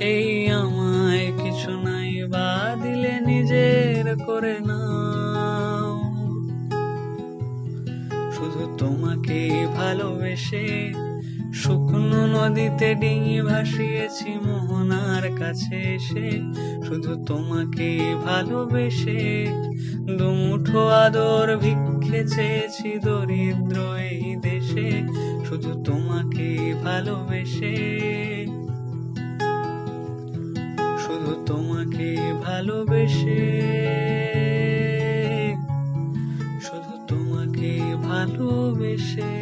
এই আমায় কিছু নাই বা দিলে নিজের করে নাও, শুধু তোমাকে ভালোবেসে শুকনো নদীতে ডিঙি ভাসিয়েছি মোহনার কাছে এসে, শুধু তোমাকে ভালোবেসে দুমুঠো আদর ভিক্ষে চেয়েছি দরিদ্র এই দেশে, শুধু তোমাকে ভালোবেসে, শুধু তোমাকে ভালোবেসে, শুধু তোমাকে ভালোবেসে।